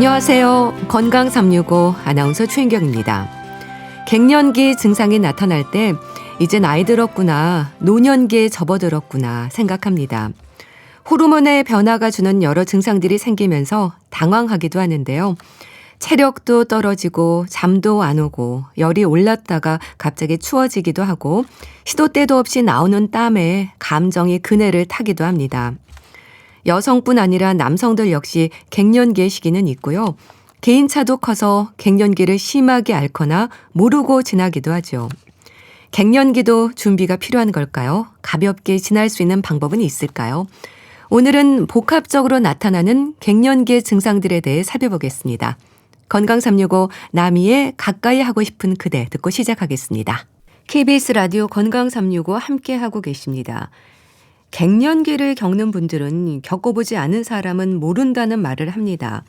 안녕하세요. 건강 365 아나운서 최인경입니다. 갱년기 증상이 나타날 때 이제 나이 들었구나, 노년기에 접어들었구나 생각합니다. 호르몬의 변화가 주는 여러 증상들이 생기면서 당황하기도 하는데요. 체력도 떨어지고 잠도 안 오고 열이 올랐다가 갑자기 추워지기도 하고 시도 때도 없이 나오는 땀에 감정이 그네를 타기도 합니다. 여성뿐 아니라 남성들 역시 갱년기의 시기는 있고요. 개인차도 커서 갱년기를 심하게 앓거나 모르고 지나기도 하죠. 갱년기도 준비가 필요한 걸까요? 가볍게 지날 수 있는 방법은 있을까요? 오늘은 복합적으로 나타나는 갱년기의 증상들에 대해 살펴보겠습니다. 건강 365 나미의 가까이 하고 싶은 그대 듣고 시작하겠습니다. KBS 라디오 건강 365 함께하고 계십니다. 갱년기를 겪는 분들은 겪어보지 않은 사람은 모른다는 말을 합니다.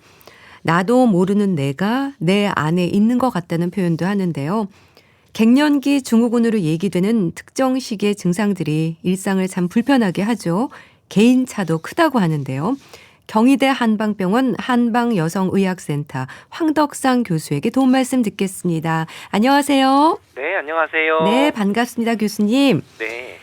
나도 모르는 내가 내 안에 있는 것 같다는 표현도 하는데요. 갱년기 증후군으로 얘기되는 특정 시기의 증상들이 일상을 참 불편하게 하죠. 개인차도 크다고 하는데요. 경희대 한방병원 한방여성의학센터 황덕상 교수에게 도움 말씀 듣겠습니다. 안녕하세요. 네, 안녕하세요. 네, 반갑습니다, 교수님. 네.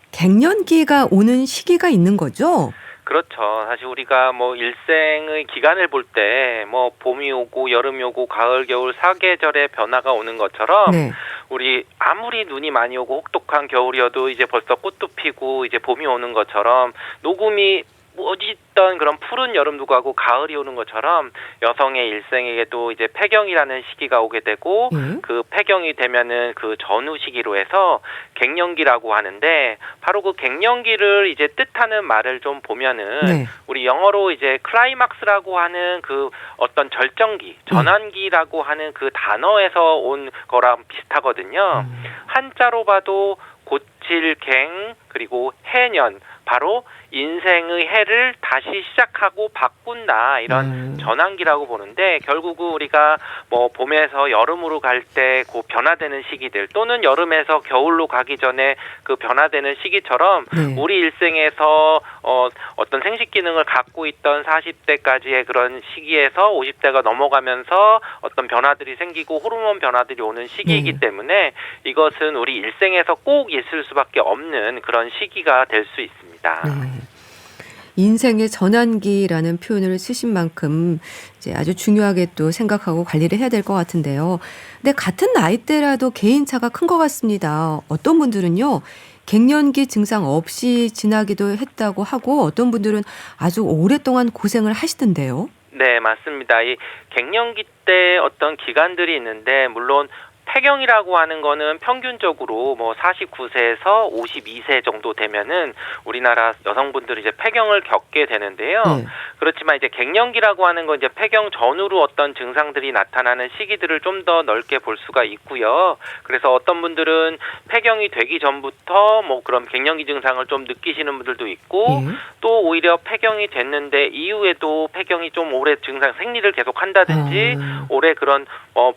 갱년기가 오는 시기가 있는 거죠? 그렇죠. 사실 우리가 일생의 기간을 볼 때 봄이 오고 여름이 오고 가을 겨울 사계절의 변화가 오는 것처럼 네. 우리 아무리 눈이 많이 오고 혹독한 겨울이어도 이제 벌써 꽃도 피고 이제 봄이 오는 것처럼 녹음이 멋있던 그런 푸른 여름도 가고 가을이 오는 것처럼 여성의 일생에게도 이제 폐경이라는 시기가 오게 되고 그 폐경이 되면은 그 전후 시기로 해서 갱년기라고 하는데 바로 그 갱년기를 이제 뜻하는 말을 좀 보면은 네. 우리 영어로 이제 클라이막스라고 하는 그 어떤 절정기, 전환기라고 하는 그 단어에서 온 거랑 비슷하거든요. 한자로 봐도 고칠갱 그리고 해년 바로 인생의 해를 다시 시작하고 바꾼다 이런 전환기라고 보는데 결국은 우리가 봄에서 여름으로 갈 때 그 변화되는 시기들 또는 여름에서 겨울로 가기 전에 그 변화되는 시기처럼 우리 일생에서 어떤 생식 기능을 갖고 있던 40대까지의 그런 시기에서 50대가 넘어가면서 어떤 변화들이 생기고 호르몬 변화들이 오는 시기이기 때문에 이것은 우리 일생에서 꼭 있을 수밖에 없는 그런 시기가 될 수 있습니다. 인생의 전환기라는 표현을 쓰신 만큼 이제 아주 중요하게 또 생각하고 관리를 해야 될 것 같은데요. 근데 같은 나이대라도 개인차가 큰 것 같습니다. 어떤 분들은요, 갱년기 증상 없이 지나기도 했다고 하고 어떤 분들은 아주 오랫동안 고생을 하시던데요. 네, 맞습니다. 이 갱년기 때 어떤 기간들이 있는데 물론 폐경이라고 하는 거는 평균적으로 49세에서 52세 정도 되면은 우리나라 여성분들이 이제 폐경을 겪게 되는데요. 그렇지만 이제 갱년기라고 하는 건 이제 폐경 전후로 어떤 증상들이 나타나는 시기들을 좀 더 넓게 볼 수가 있고요. 그래서 어떤 분들은 폐경이 되기 전부터 그런 갱년기 증상을 좀 느끼시는 분들도 있고 또 오히려 폐경이 됐는데 이후에도 폐경이 좀 오래 증상 생리를 계속 한다든지 오래 그런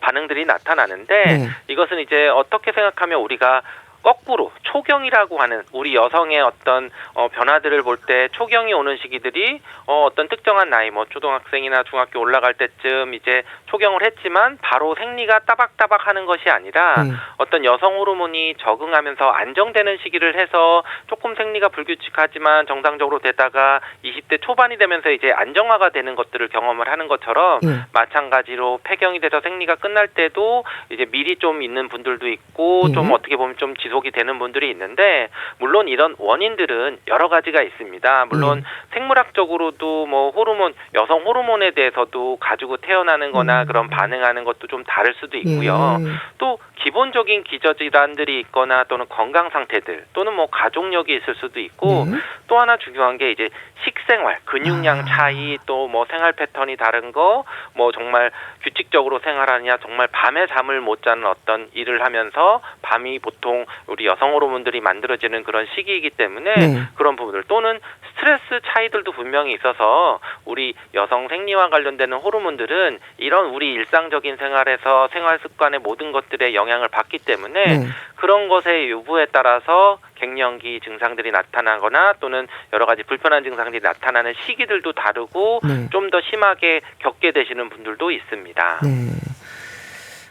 반응들이 나타나는데 이것은 이제 어떻게 생각하면 우리가 거꾸로 초경이라고 하는 우리 여성의 어떤 변화들을 볼 때 초경이 오는 시기들이 어떤 특정한 나이 초등학생이나 중학교 올라갈 때쯤 이제 초경을 했지만 바로 생리가 따박따박 하는 것이 아니라 어떤 여성 호르몬이 적응하면서 안정되는 시기를 해서 조금 생리가 불규칙하지만 정상적으로 되다가 20대 초반이 되면서 이제 안정화가 되는 것들을 경험을 하는 것처럼 마찬가지로 폐경이 돼서 생리가 끝날 때도 이제 미리 좀 있는 분들도 있고 좀 어떻게 보면 좀 지속이 되는 분들이 있는데 물론 이런 원인들은 여러 가지가 있습니다. 물론 생물학적으로도 호르몬 여성 호르몬에 대해서도 가지고 태어나는 거나 그런 반응하는 것도 좀 다를 수도 있고요. 또 기본적인 기저질환들이 있거나 또는 건강 상태들 또는 가족력이 있을 수도 있고 또 하나 중요한 게 이제 식생활, 근육량 차이 또 생활 패턴이 다른 거 정말 규칙적으로 생활하느냐 정말 밤에 잠을 못 자는 어떤 일을 하면서 밤이 보통 우리 여성 호르몬들이 만들어지는 그런 시기이기 때문에 네. 그런 부분들 또는 스트레스 차이들도 분명히 있어서 우리 여성 생리와 관련되는 호르몬들은 이런 우리 일상적인 생활에서 생활 습관의 모든 것들에 영향을 받기 때문에 네. 그런 것의 유무에 따라서 갱년기 증상들이 나타나거나 또는 여러 가지 불편한 증상들이 나타나는 시기들도 다르고 네. 좀 더 심하게 겪게 되시는 분들도 있습니다. 네.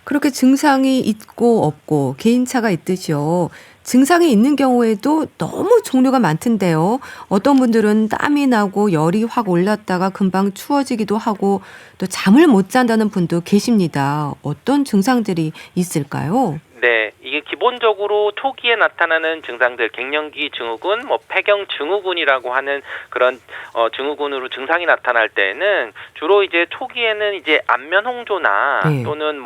그렇게 증상이 있고 없고 개인차가 있듯이요. 증상이 있는 경우에도 너무 종류가 많던데요. 어떤 분들은 땀이 나고 열이 확 올랐다가 금방 추워지기도 하고 또 잠을 못 잔다는 분도 계십니다. 어떤 증상들이 있을까요? 네, 이게 기본적으로 초기에 나타나는 증상들, 갱년기 증후군, 폐경 증후군이라고 하는 그런 증후군으로 증상이 나타날 때에는 주로 이제 초기에는 이제 안면 홍조나 네. 또는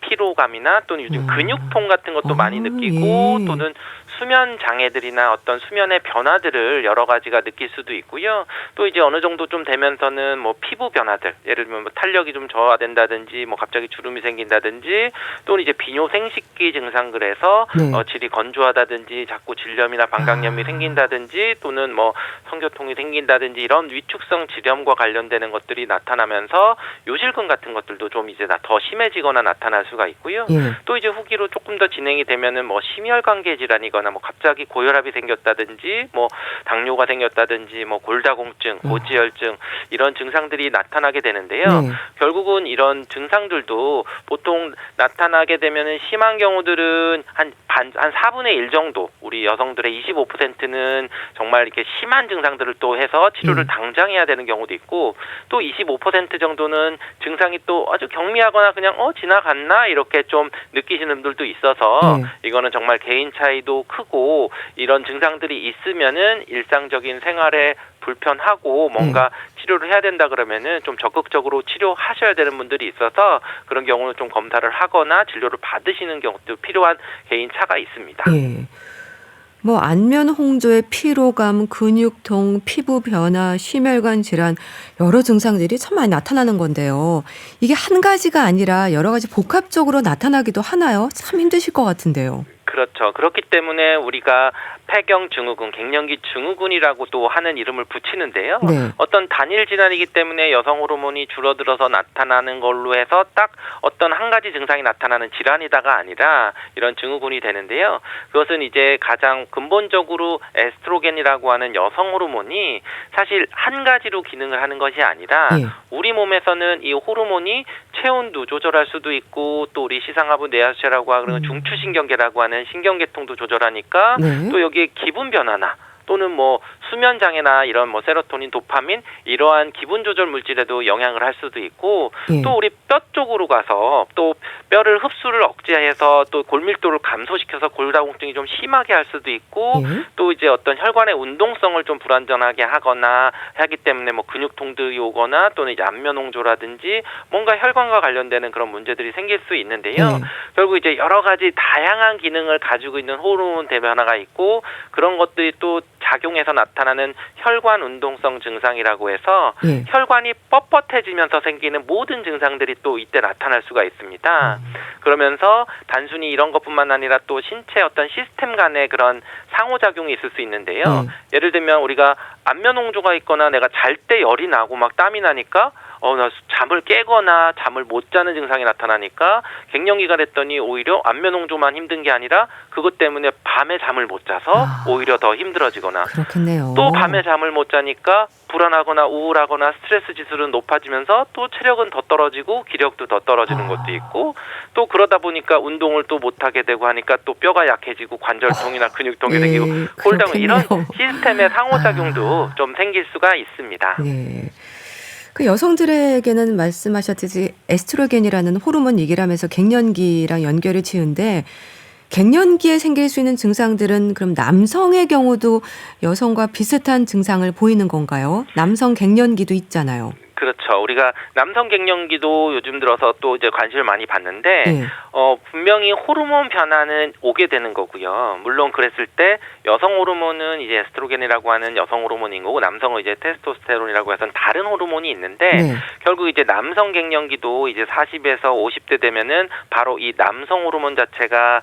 피로감이나 또는 요즘 근육통 같은 것도 많이 느끼고 예. 또는 수면 장애들이나 어떤 수면의 변화들을 여러 가지가 느낄 수도 있고요. 또 이제 어느 정도 좀 되면서는 피부 변화들, 예를 들면 탄력이 좀 저하된다든지 갑자기 주름이 생긴다든지 또는 이제 비뇨 생식기 증상 그래서 네. 질이 건조하다든지 자꾸 질염이나 방광염이 생긴다든지 또는 성교통이 생긴다든지 이런 위축성 질염과 관련되는 것들이 나타나면서 요실금 같은 것들도 좀 이제 더 심해지거나 나타날 수가 있고요. 예. 또 이제 후기로 조금 더 진행이 되면은 심혈관계 질환이거나 갑자기 고혈압이 생겼다든지 당뇨가 생겼다든지 골다공증, 고지혈증 이런 증상들이 나타나게 되는데요. 네. 결국은 이런 증상들도 보통 나타나게 되면은 심한 경우들은 한 4분의 1 정도 우리 여성들의 25%는 정말 이렇게 심한 증상들을 또 해서 치료를 당장 해야 되는 경우도 있고 또 25% 정도는 증상이 또 아주 경미하거나 그냥 지나갔나 이렇게 좀 느끼시는 분들도 있어서 이거는 정말 개인 차이도 크고 이런 증상들이 있으면은 일상적인 생활에 불편하고 뭔가 치료를 해야 된다 그러면은 좀 적극적으로 치료하셔야 되는 분들이 있어서 그런 경우는 좀 검사를 하거나 진료를 받으시는 경우도 필요한 개인 차가 있습니다. 예. 안면 홍조의 피로감, 근육통, 피부 변화, 심혈관 질환 여러 증상들이 참 많이 나타나는 건데요. 이게 한 가지가 아니라 여러 가지 복합적으로 나타나기도 하나요? 참 힘드실 것 같은데요. 그렇죠. 그렇기 때문에 우리가 폐경 증후군, 갱년기 증후군이라고 또 하는 이름을 붙이는데요. 네. 어떤 단일 질환이기 때문에 여성 호르몬이 줄어들어서 나타나는 걸로 해서 딱 어떤 한 가지 증상이 나타나는 질환이다가 아니라 이런 증후군이 되는데요. 그것은 이제 가장 근본적으로 에스트로겐이라고 하는 여성 호르몬이 사실 한 가지로 기능을 하는 것이 아니라 우리 몸에서는 이 호르몬이 체온도 조절할 수도 있고 또 우리 시상하부 내하수체라고 하는 중추신경계라고 하는 신경계통도 조절하니까 또 여기에 기분 변화나 또는 수면 장애나 이런 세로토닌, 도파민 이러한 기분 조절 물질에도 영향을 할 수도 있고 또 우리 뼈 쪽으로 가서 또 뼈를 흡수를 억제해서 또 골밀도를 감소시켜서 골다공증이 좀 심하게 할 수도 있고 또 이제 어떤 혈관의 운동성을 좀 불안정하게 하거나 하기 때문에 근육통들이 오거나 또는 이제 안면 홍조라든지 뭔가 혈관과 관련되는 그런 문제들이 생길 수 있는데요. 결국 이제 여러 가지 다양한 기능을 가지고 있는 호르몬 대변화가 있고 그런 것들이 또 작용해서 나타나는 혈관 운동성 증상이라고 해서 혈관이 뻣뻣해지면서 생기는 모든 증상들이 또 이때 나타날 수가 있습니다. 그러면서 단순히 이런 것뿐만 아니라 또 신체 어떤 시스템 간의 그런 상호작용이 있을 수 있는데요. 예를 들면 우리가 안면 홍조가 있거나 내가 잘 때 열이 나고 땀이 나니까 나 잠을 깨거나 잠을 못 자는 증상이 나타나니까 갱년기가 됐더니 오히려 안면 홍조만 힘든 게 아니라 그것 때문에 밤에 잠을 못 자서 오히려 더 힘들어지거나 그렇겠네요. 또 밤에 잠을 못 자니까 불안하거나 우울하거나 스트레스 지수는 높아지면서 또 체력은 더 떨어지고 기력도 더 떨어지는 것도 있고 또 그러다 보니까 운동을 또 못하게 되고 하니까 또 뼈가 약해지고 관절통이나 근육통이 생기고 골다공 이런 시스템의 상호작용도 좀 생길 수가 있습니다. 그 여성들에게는 말씀하셨듯이 에스트로겐이라는 호르몬 얘기를 하면서 갱년기랑 연결을 지은데 갱년기에 생길 수 있는 증상들은 그럼 남성의 경우도 여성과 비슷한 증상을 보이는 건가요? 남성 갱년기도 있잖아요. 그렇죠. 우리가 남성 갱년기도 요즘 들어서 또 이제 관심을 많이 받는데, 예. 분명히 호르몬 변화는 오게 되는 거고요. 물론 그랬을 때 여성 호르몬은 이제 에스트로겐이라고 하는 여성 호르몬인 거고, 남성은 이제 테스토스테론이라고 해서 다른 호르몬이 있는데, 네. 결국 이제 남성 갱년기도 이제 40에서 50대 되면은 바로 이 남성 호르몬 자체가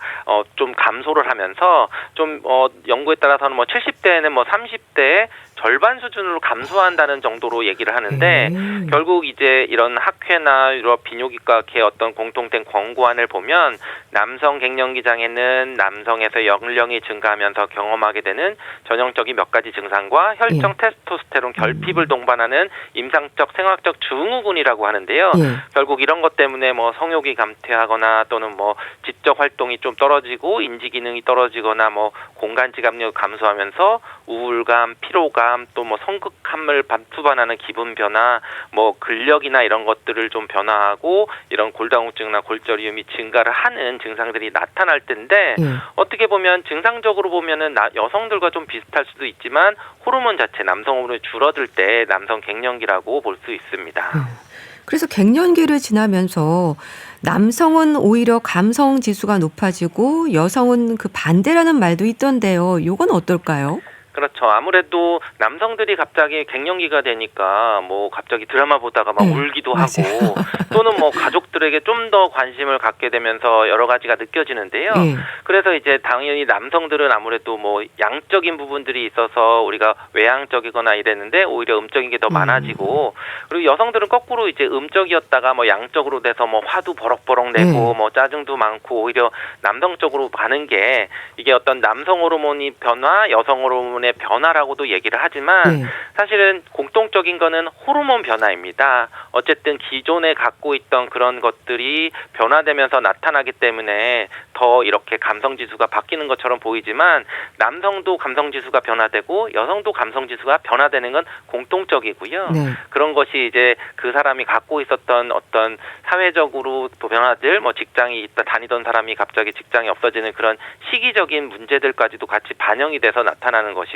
좀 감소를 하면서 좀 연구에 따라서는 뭐 70대에는 뭐 30대 절반 수준으로 감소한다는 정도로 얘기를 하는데, 결국 이제 이런 학회나 이런 비뇨기과의 어떤 공통된 권고안을 보면 남성 갱년기 장애는 남성에서 연령이 증가하면서 경험하게 되는 전형적인 몇 가지 증상과 혈청 테스토스테론 결핍을 동반하는 임상적 생화적 증후군이라고 하는데요. 결국 이런 것 때문에 뭐 성욕이 감퇴하거나 또는 뭐 지적 활동이 좀 떨어지고 인지 기능이 떨어지거나 뭐 공간 지각력이 감소하면서 우울감, 피로감, 또 뭐 성급함을 수반하는 기분 변화, 뭐 근력이나 이런 것들을 좀 변화하고 이런 골다공증이나 골저리움이 증가를 하는 증상들이 나타날 텐데, 어떻게 보면 증상적으로 보면은 여성들과 좀 비슷할 수도 있지만 호르몬 자체 남성 호르몬이 줄어들 때 남성 갱년기라고 볼 수 있습니다. 그래서 갱년기를 지나면서 남성은 오히려 감성 지수가 높아지고 여성은 그 반대라는 말도 있던데요. 이건 어떨까요? 그렇죠. 아무래도 남성들이 갑자기 갱년기가 되니까 뭐 갑자기 드라마 보다가 막 울기도 하고 또는 뭐 가족들에게 좀 더 관심을 갖게 되면서 여러 가지가 느껴지는데요. 그래서 이제 당연히 남성들은 아무래도 뭐 양적인 부분들이 있어서 우리가 외향적이거나 이랬는데 오히려 음적인 게 더 많아지고, 그리고 여성들은 거꾸로 이제 음적이었다가 뭐 양적으로 돼서 뭐 화도 버럭버럭 내고 뭐 짜증도 많고 오히려 남성적으로 가는 게 이게 어떤 남성 호르몬이 변화, 여성 호르몬의 변화라고도 얘기를 하지만 사실은 공통적인 거는 호르몬 변화입니다. 어쨌든 기존에 갖고 있던 그런 것들이 변화되면서 나타나기 때문에 더 이렇게 감성지수가 바뀌는 것처럼 보이지만 남성도 감성지수가 변화되고 여성도 감성지수가 변화되는 건 공통적이고요. 그런 것이 이제 그 사람이 갖고 있었던 어떤 사회적으로 변화들, 뭐 직장이 있다 다니던 사람이 갑자기 직장이 없어지는 그런 시기적인 문제들까지도 같이 반영이 돼서 나타나는 것이고,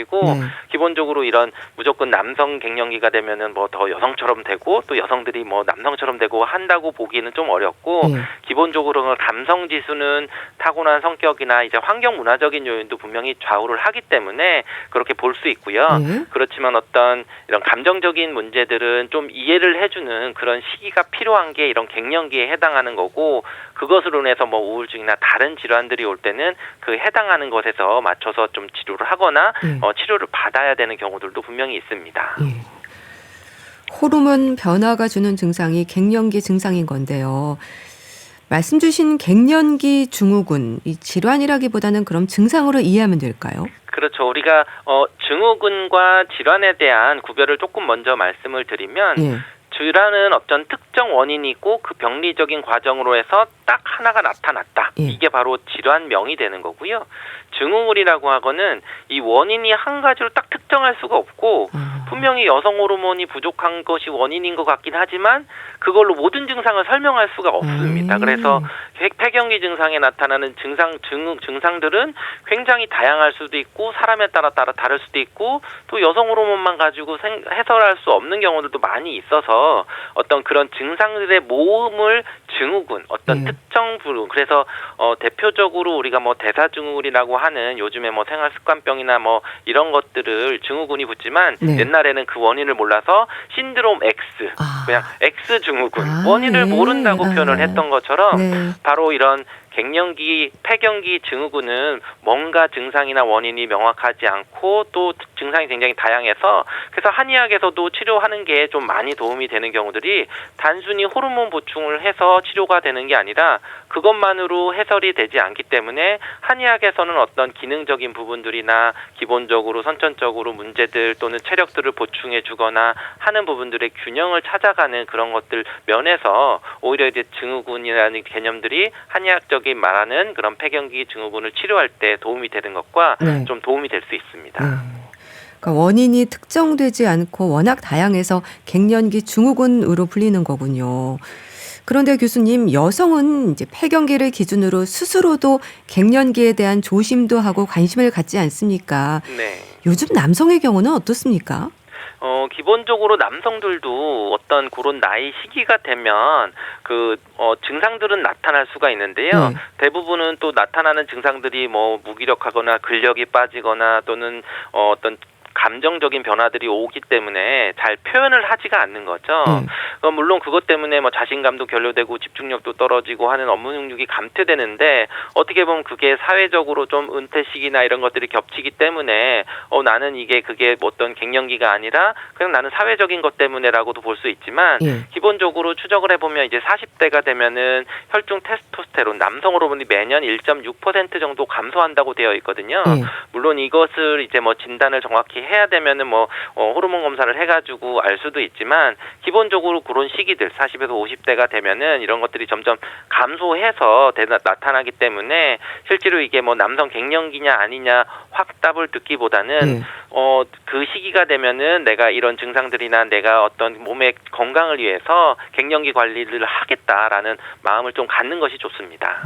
기본적으로 이런 무조건 남성 갱년기가 되면은 뭐 더 여성처럼 되고 또 여성들이 뭐 남성처럼 되고 한다고 보기는 좀 어렵고, 기본적으로 감성 지수는 타고난 성격이나 이제 환경 문화적인 요인도 분명히 좌우를 하기 때문에 그렇게 볼 수 있고요. 그렇지만 어떤 이런 감정적인 문제들은 좀 이해를 해주는 그런 시기가 필요한 게 이런 갱년기에 해당하는 거고, 그것으로 인해서 뭐 우울증이나 다른 질환들이 올 때는 그 해당하는 것에서 맞춰서 좀 치료를 하거나 치료를 받아야 되는 경우들도 분명히 있습니다. 호르몬 변화가 주는 증상이 갱년기 증상인 건데요. 말씀 주신 갱년기 증후군, 이 질환이라기보다는 그럼 증상으로 이해하면 될까요? 그렇죠. 우리가 증후군과 질환에 대한 구별을 조금 먼저 말씀을 드리면, 질환은 어떤 특정 원인이 있고 그 병리적인 과정으로 해서 딱 하나가 나타났다. 이게 바로 질환명이 되는 거고요. 증후군이라고 하고는 이 원인이 한 가지로 딱 특정할 수가 없고, 분명히 여성 호르몬이 부족한 것이 원인인 것 같긴 하지만 그걸로 모든 증상을 설명할 수가 없습니다. 그래서 폐경기 증상에 나타나는 증상들은 굉장히 다양할 수도 있고 사람에 따라 다를 수도 있고 또 여성 호르몬만 가지고 해설할 수 없는 경우들도 많이 있어서 어떤 그런 증상들의 모음을 증후군, 어떤 특정 부류, 그래서 대표적으로 우리가 뭐 대사증후군이라고 하는 요즘에 뭐 생활습관병이나 뭐 이런 것들을 증후군이 붙지만 옛날에는 그 원인을 몰라서 신드롬 X, 그냥 X 증후군, 원인을 모른다고 표현을 했던 것처럼 바로 이런 갱년기, 폐경기 증후군은 뭔가 증상이나 원인이 명확하지 않고 또 증상이 굉장히 다양해서, 그래서 한의학에서도 치료하는 게 좀 많이 도움이 되는 경우들이 단순히 호르몬 보충을 해서 치료가 되는 게 아니라 그것만으로 해설이 되지 않기 때문에 한의학에서는 어떤 기능적인 부분들이나 기본적으로 선천적으로 문제들 또는 체력들을 보충해 주거나 하는 부분들의 균형을 찾아가는 그런 것들 면에서 오히려 이제 증후군이라는 개념들이 한의학적인 말하는 그런 폐경기 증후군을 치료할 때 도움이 되는 것과 좀 도움이 될 수 있습니다. 그러니까 원인이 특정되지 않고 워낙 다양해서 갱년기 증후군으로 불리는 거군요. 그런데 교수님, 여성은 이제 폐경기를 기준으로 스스로도 갱년기에 대한 조심도 하고 관심을 갖지 않습니까? 요즘 남성의 경우는 어떻습니까? 기본적으로 남성들도 어떤 그런 나이 시기가 되면 증상들은 나타날 수가 있는데요. 네. 대부분은 또 나타나는 증상들이 뭐 무기력하거나 근력이 빠지거나 또는 어떤 감정적인 변화들이 오기 때문에 잘 표현을 하지가 않는 거죠. 물론 그것 때문에 뭐 자신감도 결여되고 집중력도 떨어지고 하는 업무 능력이 감퇴되는데 어떻게 보면 그게 사회적으로 좀 은퇴 시기나 이런 것들이 겹치기 때문에 나는 그게 뭐 어떤 갱년기가 아니라 그냥 나는 사회적인 것 때문에라고도 볼 수 있지만 예. 기본적으로 추적을 해보면 이제 40대가 되면은 혈중 테스토스테론 남성 호르몬이 매년 1.6% 정도 감소한다고 되어 있거든요. 예. 물론 이것을 이제 뭐 진단을 정확히 해야 되면은 호르몬 검사를 해가지고 알 수도 있지만 기본적으로 그런 시기들 40에서 50대가 되면은 이런 것들이 점점 감소해서 나타나기 때문에 실제로 이게 뭐 남성 갱년기냐 아니냐 확답을 듣기보다는 그 시기가 되면은 내가 이런 증상들이나 내가 어떤 몸의 건강을 위해서 갱년기 관리를 하겠다라는 마음을 좀 갖는 것이 좋습니다.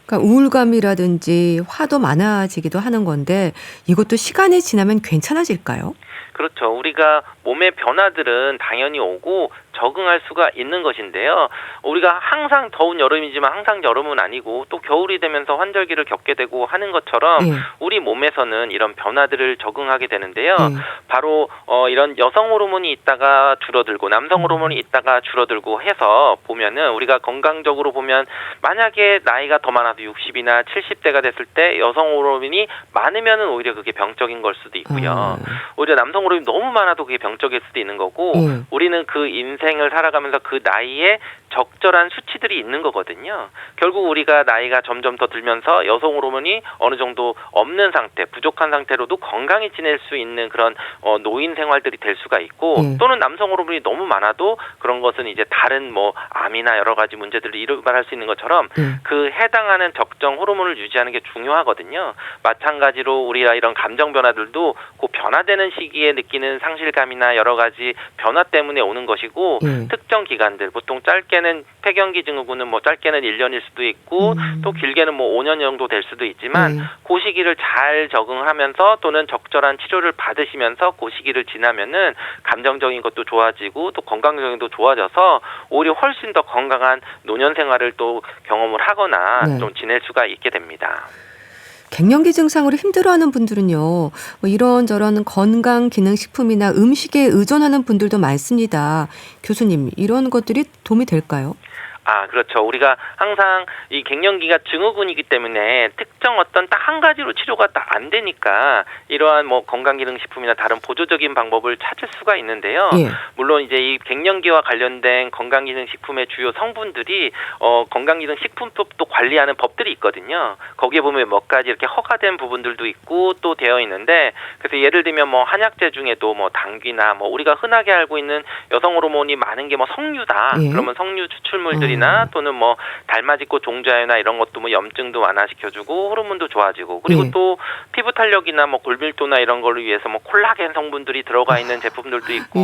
그러니까 우울감이라든지 화도 많아지기도 하는 건데 이것도 시간이 지나면 괜찮아질까요? 그렇죠. 우리가 몸의 변화들은 당연히 오고 적응할 수가 있는 것인데요. 우리가 항상 더운 여름이지만 항상 여름은 아니고 또 겨울이 되면서 환절기를 겪게 되고 하는 것처럼 우리 몸에서는 이런 변화들을 적응하게 되는데요. 바로 이런 여성 호르몬이 있다가 줄어들고 남성 호르몬이 있다가 줄어들고 해서 보면은 우리가 건강적으로 보면 만약에 나이가 더 많아도 60이나 70대가 됐을 때 여성 호르몬이 많으면은 오히려 그게 병적인 걸 수도 있고요. 오히려 남성 호르몬이 너무 많아도 그게 병적일 수도 있는 거고 우리는 그 인생을 살아가면서 그 나이에 적절한 수치들이 있는 거거든요. 결국 우리가 나이가 점점 더 들면서 여성 호르몬이 어느 정도 없는 상태, 부족한 상태로도 건강히 지낼 수 있는 그런 노인 생활들이 될 수가 있고 또는 남성 호르몬이 너무 많아도 그런 것은 이제 다른 뭐 암이나 여러 가지 문제들을 유발할 수 있는 것처럼 그 해당하는 적정 호르몬을 유지하는 게 중요하거든요. 마찬가지로 우리가 이런 감정 변화들도 그 변화되는 시기에 느끼는 상실감이나 여러 가지 변화 때문에 오는 것이고 특정 기간들 보통 짧게는 폐경기 증후군은 뭐 짧게는 1년일 수도 있고 또 길게는 뭐 5년 정도 될 수도 있지만 그 시기를 잘 적응하면서 또는 적절한 치료를 받으시면서 그 시기를 지나면은 감정적인 것도 좋아지고 또 건강적인 것도 좋아져서 오히려 훨씬 더 건강한 노년 생활을 또 경험을 하거나 좀 지낼 수가 있게 됩니다. 갱년기 증상으로 힘들어하는 분들은요. 뭐 이런저런 건강기능식품이나 음식에 의존하는 분들도 많습니다. 교수님, 이런 것들이 도움이 될까요? 그렇죠. 우리가 항상 이 갱년기가 증후군이기 때문에 특정 어떤 딱 한 가지로 치료가 딱 안 되니까 이러한 뭐 건강기능식품이나 다른 보조적인 방법을 찾을 수가 있는데요. 물론 이제 이 갱년기와 관련된 건강기능식품의 주요 성분들이 건강기능식품법도 관리하는 법들이 있거든요. 거기에 보면 몇 가지 이렇게 허가된 부분들도 있고 또 되어 있는데 그래서 예를 들면 뭐 한약재 중에도 뭐 당귀나 뭐 우리가 흔하게 알고 있는 여성 호르몬이 많은 게 뭐 석류다. 그러면 석류 추출물들이 또는 뭐 달맞이꽃 종자유나 이런 것도 뭐 염증도 완화시켜주고 호르몬도 좋아지고 그리고 또 피부 탄력이나 뭐 골밀도나 이런 거를 위해서 뭐 콜라겐 성분들이 들어가 있는 제품들도 있고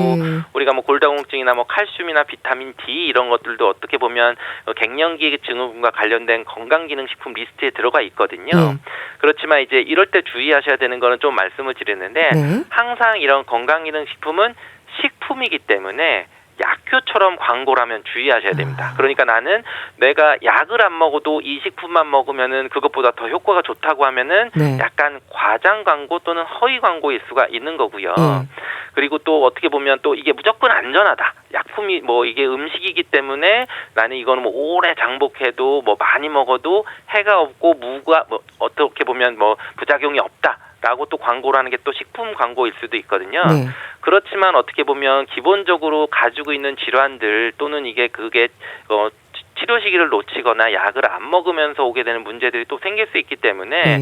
우리가 뭐 골다공증이나 뭐 칼슘이나 비타민 D 이런 것들도 어떻게 보면 갱년기 증후군과 관련된 건강기능식품 리스트에 들어가 있거든요. 그렇지만 이제 이럴 때 주의하셔야 되는 거는 좀 말씀을 드리는데 항상 이런 건강기능식품은 식품이기 때문에 약효처럼 광고를 하면 주의하셔야 됩니다. 그러니까 나는 내가 약을 안 먹어도 이 식품만 먹으면은 그것보다 더 효과가 좋다고 하면은 약간 과장 광고 또는 허위 광고일 수가 있는 거고요. 그리고 또 어떻게 보면 또 이게 무조건 안전하다. 약품이 뭐 이게 음식이기 때문에 나는 이거는 뭐 오래 장복해도 뭐 많이 먹어도 해가 없고 뭐 어떻게 보면 뭐 부작용이 없다. 라고 또 광고를 하는 게 또 식품 광고일 수도 있거든요. 그렇지만 어떻게 보면 기본적으로 가지고 있는 질환들 또는 그게 치료 시기를 놓치거나 약을 안 먹으면서 오게 되는 문제들이 또 생길 수 있기 때문에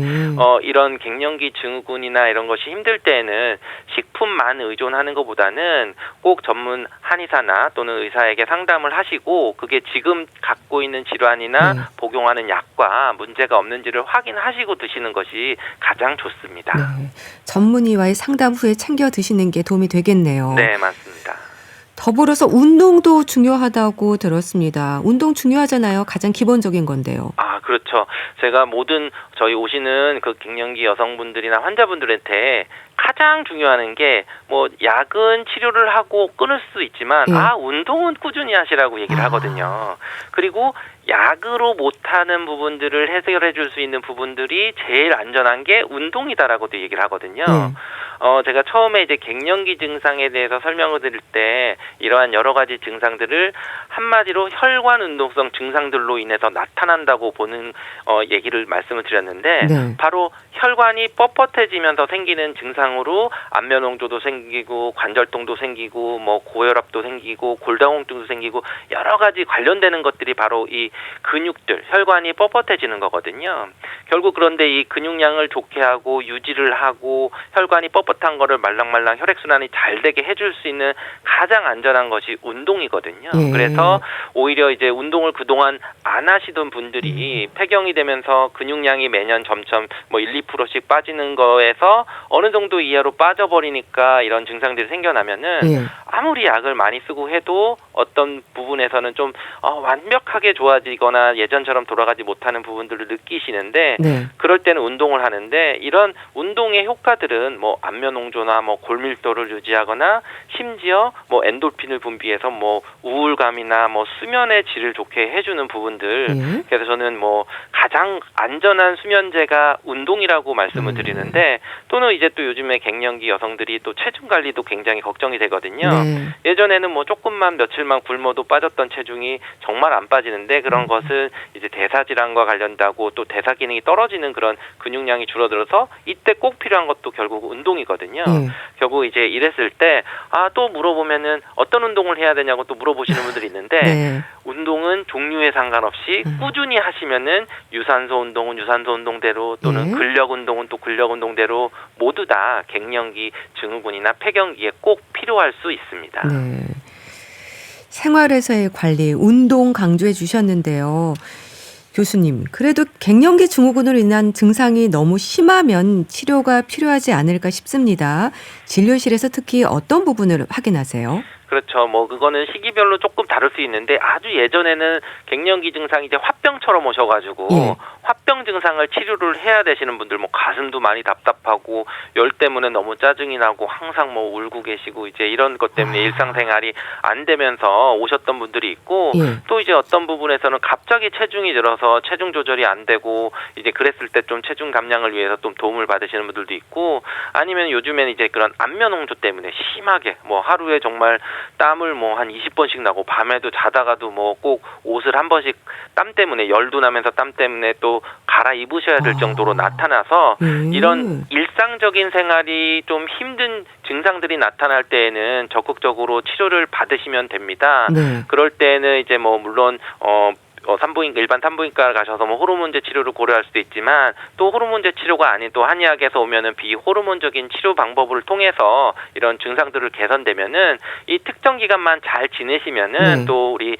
이런 갱년기 증후군이나 이런 것이 힘들 때에는 식품만 의존하는 것보다는 꼭 전문 한의사나 또는 의사에게 상담을 하시고 그게 지금 갖고 있는 질환이나 복용하는 약과 문제가 없는지를 확인하시고 드시는 것이 가장 좋습니다. 전문의와의 상담 후에 챙겨 드시는 게 도움이 되겠네요. 네, 맞습니다. 더불어서 운동도 중요하다고 들었습니다. 운동 중요하잖아요. 가장 기본적인 건데요. 그렇죠. 제가 모든 저희 오시는 그 갱년기 여성분들이나 환자분들한테 가장 중요한 게 뭐 약은 치료를 하고 끊을 수 있지만 예. 운동은 꾸준히 하시라고 얘기를 하거든요. 그리고 약으로 못하는 부분들을 해결해 줄 수 있는 부분들이 제일 안전한 게 운동이다라고도 얘기를 하거든요. 제가 처음에 이제 갱년기 증상에 대해서 설명을 드릴 때 이러한 여러 가지 증상들을 한마디로 혈관 운동성 증상들로 인해서 나타난다고 보는 얘기를 말씀을 드렸는데 네. 바로 혈관이 뻣뻣해지면서 생기는 증상으로 안면홍조도 생기고 관절통도 생기고 뭐 고혈압도 생기고 골다공증도 생기고 여러 가지 관련되는 것들이 바로 이 근육들, 혈관이 뻣뻣해지는 거거든요. 결국 그런데 이 근육량을 좋게 하고 유지를 하고 혈관이 뻣뻣한 거를 말랑말랑 혈액순환이 잘 되게 해줄 수 있는 가장 안전한 것이 운동이거든요. 예. 그래서 오히려 이제 운동을 그동안 안 하시던 분들이 폐경이 되면서 근육량이 매년 점점 뭐 1, 2%씩 빠지는 거에서 어느 정도 이하로 빠져버리니까 이런 증상들이 생겨나면은 예. 아무리 약을 많이 쓰고 해도 어떤 부분에서는 좀 완벽하게 좋아지거나 예전처럼 돌아가지 못하는 부분들을 느끼시는데 네. 그럴 때는 운동을 하는데 이런 운동의 효과들은 뭐 안면홍조나 뭐 골밀도를 유지하거나 심지어 뭐 엔돌핀을 분비해서 뭐 우울감이나 뭐 수면의 질을 좋게 해주는 부분들 예. 그래서 저는 뭐 가장 안전한 수면제가 운동이라고 말씀을 드리는데 또는 이제 또 요즘에 갱년기 여성들이 또 체중 관리도 굉장히 걱정이 되거든요. 네. 예전에는 뭐 조금만 며칠만 굶어도 빠졌던 체중이 정말 안 빠지는데 그런 것은 이제 대사 질환과 관련되고 또 대사 기능이 떨어지는 그런 근육량이 줄어들어서 이때 꼭 필요한 것도 결국 운동이거든요. 예. 결국 이제 이랬을 때 또 물어보면은 어떤 운동을 해야 되냐고 또 물어보시는 분들이 있는데 네. 운동은 종류에 상관없이 꾸준히 하시면은 유산소 운동은 유산소 운동대로 또는 예. 근력 운동은 또 근력 운동대로 모두 다 갱년기 증후군이나 폐경기에 꼭 필요할 수 있습니다. 네. 생활에서의 관리, 운동 강조해 주셨는데요. 교수님, 그래도 갱년기 증후군으로 인한 증상이 너무 심하면 치료가 필요하지 않을까 싶습니다. 진료실에서 특히 어떤 부분을 확인하세요? 그렇죠. 뭐 그거는 시기별로 조금 다를 수 있는데 아주 예전에는 갱년기 증상이 이제 화병처럼 오셔가지고 예. 화병 증상을 치료를 해야 되시는 분들 뭐 가슴도 많이 답답하고 열 때문에 너무 짜증이 나고 항상 뭐 울고 계시고 이제 이런 것 때문에 일상생활이 안 되면서 오셨던 분들이 있고 예. 또 이제 어떤 부분에서는 갑자기 체중이 늘어서 체중 조절이 안 되고 이제 그랬을 때 좀 체중 감량을 위해서 좀 도움을 받으시는 분들도 있고 아니면 요즘에는 이제 그런 안면홍조 때문에 심하게 뭐 하루에 정말 땀을 뭐 한 20번씩 나고 밤에도 자다가도 뭐 꼭 옷을 한 번씩 땀 때문에 열도 나면서 땀 때문에 또 갈아입으셔야 될 정도로 나타나서 이런 일상적인 생활이 좀 힘든 증상들이 나타날 때에는 적극적으로 치료를 받으시면 됩니다. 네. 그럴 때는 이제 뭐 물론 일반 산부인과 가셔서 뭐 호르몬제 치료를 고려할 수도 있지만 또 호르몬제 치료가 아닌 또 한의학에서 오면은 비호르몬적인 치료 방법을 통해서 이런 증상들을 개선되면은 이 특정 기간만 잘 지내시면은 네. 또 우리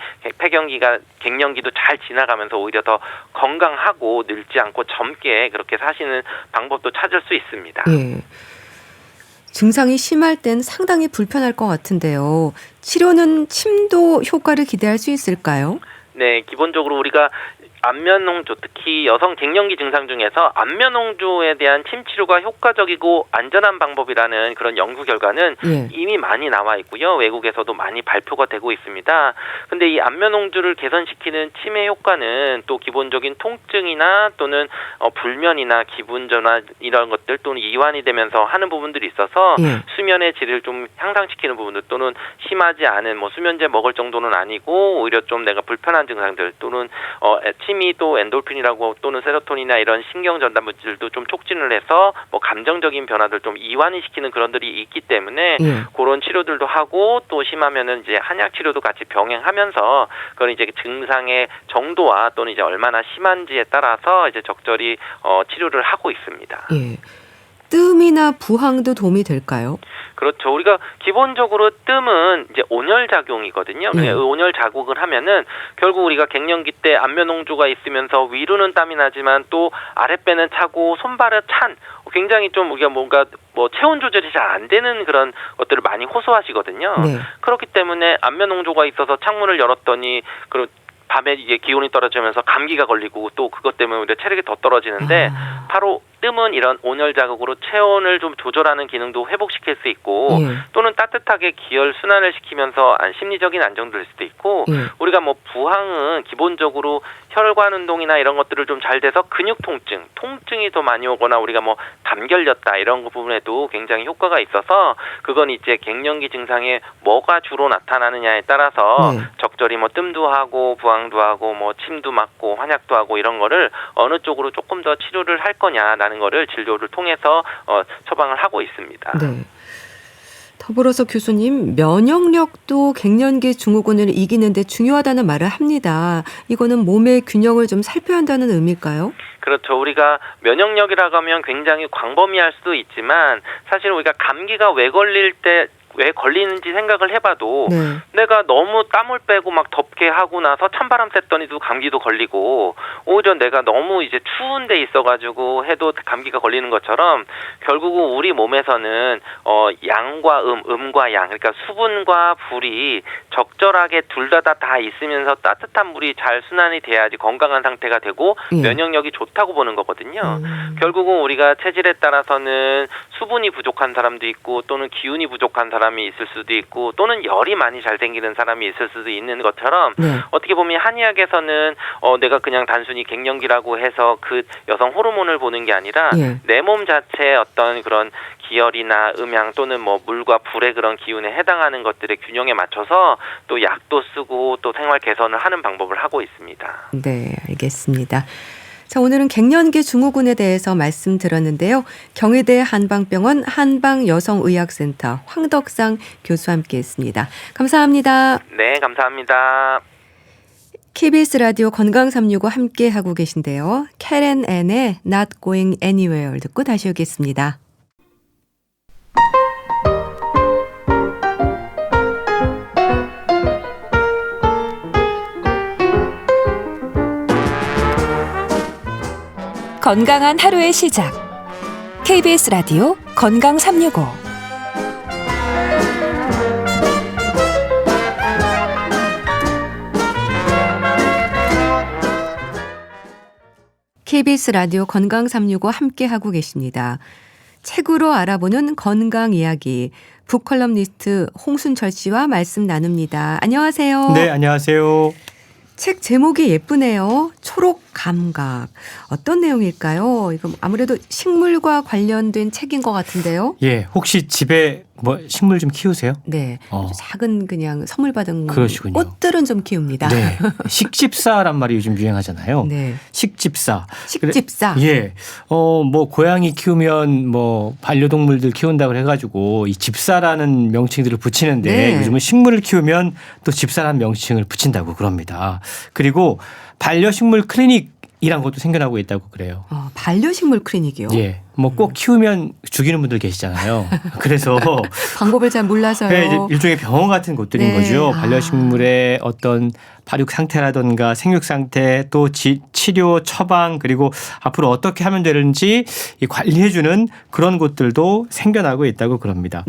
갱년기도 잘 지나가면서 오히려 더 건강하고 늙지 않고 젊게 그렇게 사시는 방법도 찾을 수 있습니다. 예. 증상이 심할 땐 상당히 불편할 것 같은데요. 치료는 침도 효과를 기대할 수 있을까요? 네, 기본적으로 우리가 안면홍조, 특히 여성 갱년기 증상 중에서 안면홍조에 대한 침 치료가 효과적이고 안전한 방법이라는 그런 연구 결과는 예. 이미 많이 나와 있고요. 외국에서도 많이 발표가 되고 있습니다. 근데 이 안면홍조를 개선시키는 침의 효과는 또 기본적인 통증이나 또는 불면이나 기분 전환 이런 것들 또는 이완이 되면서 하는 부분들이 있어서 예. 수면의 질을 좀 향상시키는 부분들 또는 심하지 않은 뭐 수면제 먹을 정도는 아니고 오히려 좀 내가 불편한 증상들 또는 침이 또 엔돌핀이라고 또는 세로토닌이나 이런 신경 전달 물질도 좀 촉진을 해서 뭐 감정적인 변화들 좀 이완이 시키는 그런들이 있기 때문에 예. 그런 치료들도 하고 또 심하면은 이제 한약 치료도 같이 병행하면서 그건 이제 증상의 정도와 또는 이제 얼마나 심한지에 따라서 이제 적절히 치료를 하고 있습니다. 예. 뜸이나 부항도 도움이 될까요? 그렇죠. 우리가 기본적으로 뜸은 이제 온열 작용이거든요. 온열 자극을 하면은 결국 우리가 갱년기 때 안면홍조가 있으면서 위로는 땀이 나지만 또 아랫배는 차고 손발은 찬 굉장히 좀 우리가 뭔가 뭐 체온 조절이 잘 안 되는 그런 것들을 많이 호소하시거든요. 네. 그렇기 때문에 안면홍조가 있어서 창문을 열었더니 밤에 이게 기온이 떨어지면서 감기가 걸리고 또 그것 때문에 우리가 체력이 더 떨어지는데 바로 뜸은 이런 온열 자극으로 체온을 좀 조절하는 기능도 회복시킬 수 있고 또는 따뜻하게 기혈 순환을 시키면서 심리적인 안정도 될 수도 있고 우리가 뭐 부항은 기본적으로 혈관 운동이나 이런 것들을 좀 잘 돼서 근육 통증이 더 많이 오거나 우리가 뭐 담 결렸다 이런 부분에도 굉장히 효과가 있어서 그건 이제 갱년기 증상에 뭐가 주로 나타나느냐에 따라서 적절히 뭐 뜸도 하고 부항도 하고 뭐 침도 맞고 환약도 하고 이런 거를 어느 쪽으로 조금 더 치료를 할 거냐라는 거를 진료를 통해서 처방을 하고 있습니다. 네. 더불어서 교수님, 면역력도 갱년기 증후군을 이기는데 중요하다는 말을 합니다. 이거는 몸의 균형을 좀 살펴야 한다는 의미일까요? 그렇죠. 우리가 면역력이라고 하면 굉장히 광범위할 수도 있지만 사실 우리가 감기가 왜 걸리는지 생각을 해봐도 내가 너무 땀을 빼고 막 덥게 하고 나서 찬바람 쐈더니도 감기도 걸리고 오히려 내가 너무 이제 추운 데 있어가지고 해도 감기가 걸리는 것처럼 결국은 우리 몸에서는 양과 음과 양 그러니까 수분과 불이 적절하게 둘 다 있으면서 따뜻한 물이 잘 순환이 돼야지 건강한 상태가 되고 면역력이 좋다고 보는 거거든요. 결국은 우리가 체질에 따라서는 수분이 부족한 사람도 있고 또는 기운이 부족한 사람이 있을 수도 있고 또는 열이 많이 잘 생기는 사람이 있을 수도 있는 것처럼 어떻게 보면 한의학에서는 내가 그냥 단순히 갱년기라고 해서 그 여성 호르몬을 보는 게 아니라 내 몸 자체의 어떤 그런 기혈이나 음양 또는 뭐 물과 불의 그런 기운에 해당하는 것들의 균형에 맞춰서 또 약도 쓰고 또 생활 개선을 하는 방법을 하고 있습니다. 네, 알겠습니다. 자, 오늘은 갱년기 증후군에 대해서 말씀드렸는데요. 경희대 한방병원 한방여성의학센터 황덕상 교수와 함께했습니다. 감사합니다. 네, 감사합니다. KBS 라디오 건강365 함께하고 계신데요. 캐렌 앤의 Not Going Anywhere 듣고 다시 오겠습니다. 건강한 하루의 시작. KBS 라디오 건강365. KBS 라디오 건강365 함께하고 계십니다. 책으로 알아보는 건강 이야기. 북컬럼니스트 홍순철 씨와 말씀 나눕니다. 안녕하세요. 네, 안녕하세요. 책 제목이 예쁘네요. 초록 감각. 어떤 내용일까요? 이거 아무래도 식물과 관련된 책인 것 같은데요. 예, 혹시 집에 뭐 식물 좀 키우세요? 네, 작은 그냥 선물 받은 그러시군요. 꽃들은 좀 키웁니다. 네, 식집사란 말이 요즘 유행하잖아요. 네, 식집사. 예, 뭐 고양이 키우면 뭐 반려동물들 키운다고 해가지고 이 집사라는 명칭들을 붙이는데 요즘은 식물을 키우면 또 집사라는 명칭을 붙인다고 그럽니다. 그리고 반려식물 클리닉이란 것도 생겨나고 있다고 그래요. 반려식물 클리닉이요? 예. 뭐 꼭 키우면 죽이는 분들 계시잖아요. 그래서 방법을 잘 몰라서요. 네, 이제 일종의 병원 같은 곳들인 거죠. 반려식물의 어떤 발육 상태라든가 생육 상태 또 치료 처방 그리고 앞으로 어떻게 하면 되는지 관리해주는 그런 곳들도 생겨나고 있다고 그럽니다.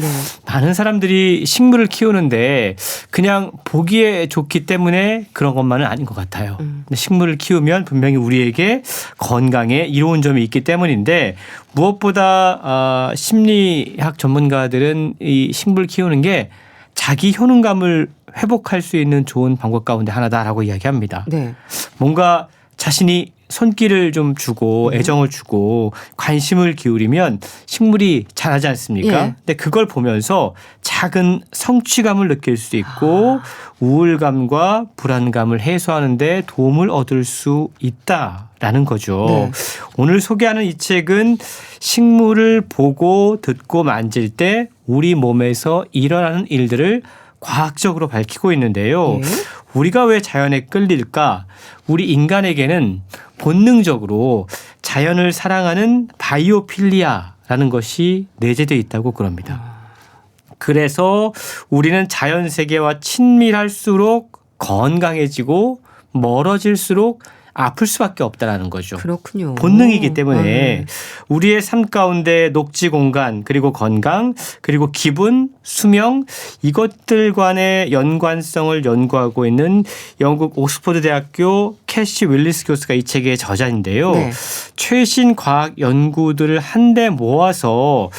많은 사람들이 식물을 키우는데 그냥 보기에 좋기 때문에 그런 것만은 아닌 것 같아요. 근데 식물을 키우면 분명히 우리에게 건강에 이로운 점이 있기 때문인데 무엇보다 심리학 전문가들은 이 식물 키우는 게 자기 효능감을 회복할 수 있는 좋은 방법 가운데 하나다라고 이야기합니다. 네. 뭔가 자신이 손길을 좀 주고 애정을 주고 관심을 기울이면 식물이 자라지 않습니까? 근데 그걸 보면서 작은 성취감을 느낄 수 있고 우울감과 불안감을 해소하는 데 도움을 얻을 수 있다라는 거죠. 오늘 소개하는 이 책은 식물을 보고 듣고 만질 때 우리 몸에서 일어나는 일들을 과학적으로 밝히고 있는데요. 우리가 왜 자연에 끌릴까? 우리 인간에게는 본능적으로 자연을 사랑하는 바이오필리아라는 것이 내재되어 있다고 그럽니다. 그래서 우리는 자연 세계와 친밀할수록 건강해지고 멀어질수록 아플 수밖에 없다라는 거죠. 그렇군요. 본능이기 때문에 네. 우리의 삶 가운데 녹지 공간 그리고 건강 그리고 기분, 수명 이것들 간의 연관성을 연구하고 있는 영국 옥스퍼드 대학교 캐시 윌리스 교수가 이 책의 저자인데요. 네. 최신 과학 연구들을 한데 모아서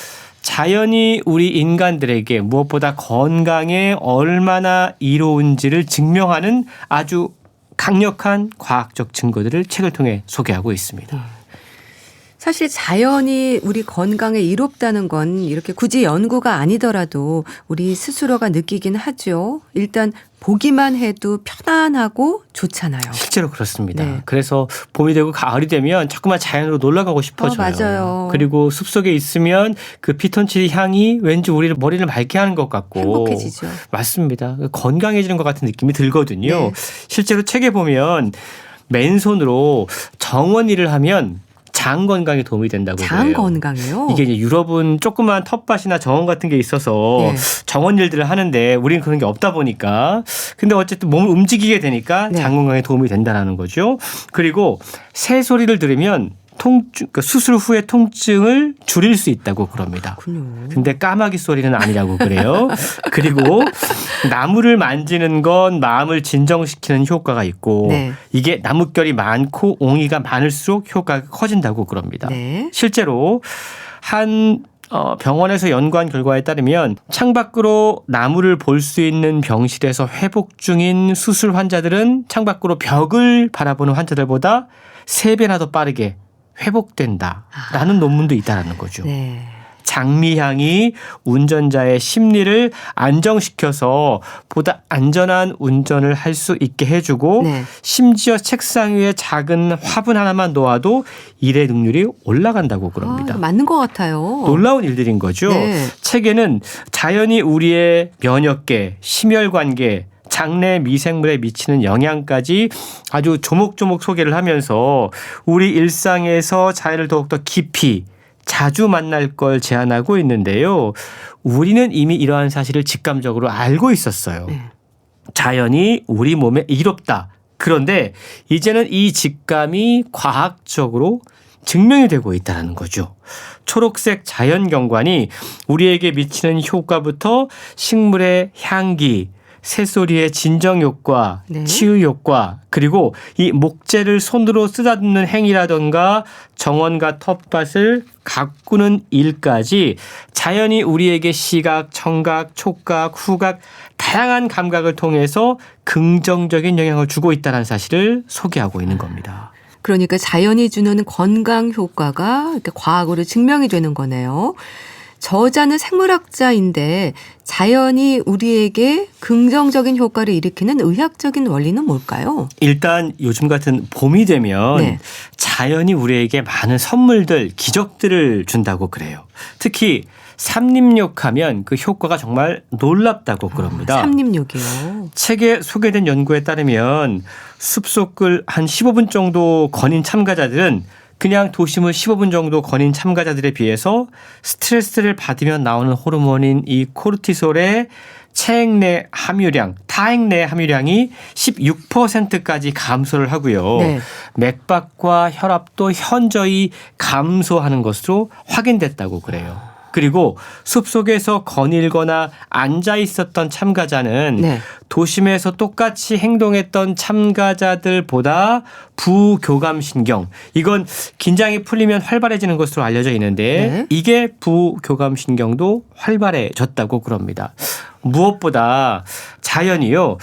자연이 우리 인간들에게 무엇보다 건강에 얼마나 이로운지를 증명하는 아주 강력한 과학적 증거들을 책을 통해 소개하고 있습니다. 사실 자연이 우리 건강에 이롭다는 건 이렇게 굳이 연구가 아니더라도 우리 스스로가 느끼긴 하죠. 일단 보기만 해도 편안하고 좋잖아요. 실제로 그렇습니다. 네. 그래서 봄이 되고 가을이 되면 자꾸만 자연으로 놀러 가고 싶어져요. 맞아요. 그리고 숲속에 있으면 그 피톤치드 향이 왠지 우리를 머리를 맑게 하는 것 같고 행복해지죠. 맞습니다. 건강해지는 것 같은 느낌이 들거든요. 네. 실제로 책에 보면 맨손으로 정원 일을 하면 장 건강에 도움이 된다고 장 그래요. 건강이요? 이게 이제 유럽은 조그만 텃밭이나 정원 같은 게 있어서 네. 정원 일들을 하는데 우리는 그런 게 없다 보니까 근데 어쨌든 몸을 움직이게 되니까 네. 장 건강에 도움이 된다는 거죠. 그리고 새 소리를 들으면 그러니까 수술 후의 통증을 줄일 수 있다고 그럽니다. 그렇군요. 근데 까마귀 소리는 아니라고 그래요. 그리고 나무를 만지는 건 마음을 진정시키는 효과가 있고 네. 이게 나뭇결이 많고 옹이가 많을수록 효과가 커진다고 그럽니다. 네. 실제로 한 병원에서 연구한 결과에 따르면 창밖으로 나무를 볼 수 있는 병실에서 회복 중인 수술 환자들은 창밖으로 벽을 바라보는 환자들보다 3배나 더 빠르게 회복된다라는 논문도 있다라는 거죠. 네. 장미향이 운전자의 심리를 안정시켜서 보다 안전한 운전을 할 수 있게 해주고 네. 심지어 책상 위에 작은 화분 하나만 놓아도 일의 능률이 올라간다고 그럽니다. 맞는 것 같아요. 놀라운 일들인 거죠. 네. 책에는 자연이 우리의 면역계, 심혈관계, 장내 미생물에 미치는 영향까지 아주 조목조목 소개를 하면서 우리 일상에서 자연을 더욱더 깊이 자주 만날 걸 제안하고 있는데요. 우리는 이미 이러한 사실을 직감적으로 알고 있었어요. 네. 자연이 우리 몸에 이롭다. 그런데 이제는 이 직감이 과학적으로 증명이 되고 있다는 거죠. 초록색 자연경관이 우리에게 미치는 효과부터 식물의 향기, 새소리의 진정 효과, 네. 치유 효과, 그리고 이 목재를 손으로 쓰다듬는 행위라던가 정원과 텃밭을 가꾸는 일까지 자연이 우리에게 시각, 청각, 촉각, 후각 다양한 감각을 통해서 긍정적인 영향을 주고 있다는 사실을 소개하고 있는 겁니다. 그러니까 자연이 주는 건강 효과가 이렇게 과학으로 증명이 되는 거네요. 저자는 생물학자인데 자연이 우리에게 긍정적인 효과를 일으키는 의학적인 원리는 뭘까요? 일단 요즘 같은 봄이 되면 네. 자연이 우리에게 많은 선물들, 기적들을 준다고 그래요. 특히 삼림욕하면 그 효과가 정말 놀랍다고 그럽니다. 삼림욕이요. 책에 소개된 연구에 따르면 숲속을 한 15분 정도 거닌 참가자들은 그냥 도심을 15분 정도 거닌 참가자들에 비해서 스트레스를 받으면 나오는 호르몬인 이 코르티솔의 체액내 함유량, 타액내 함유량이 16%까지 감소를 하고요. 네. 맥박과 혈압도 현저히 감소하는 것으로 확인됐다고 그래요. 그리고 숲속에서 거닐거나 앉아 있었던 참가자는 네. 도심에서 똑같이 행동했던 참가자들보다 부교감신경, 이건 긴장이 풀리면 활발해지는 것으로 알려져 있는데 네. 이게 부교감신경도 활발해졌다고 그럽니다. 무엇보다 자연이요,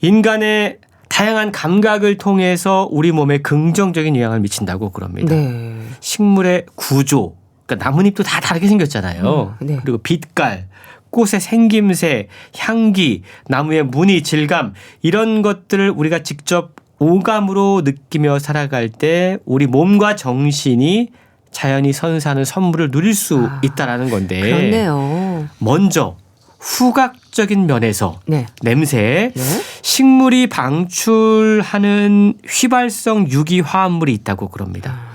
인간의 다양한 감각을 통해서 우리 몸에 긍정적인 영향을 미친다고 그럽니다. 네. 식물의 구조, 그러니까 나뭇잎도 다 다르게 생겼잖아요. 네. 그리고 빛깔, 꽃의 생김새, 향기, 나무의 무늬, 질감 이런 것들을 우리가 직접 오감으로 느끼며 살아갈 때 우리 몸과 정신이 자연이 선사하는 선물을 누릴 수 있다라는 건데 그렇네요. 먼저 후각적인 면에서 네. 냄새, 네. 식물이 방출하는 휘발성 유기화합물이 있다고 그럽니다.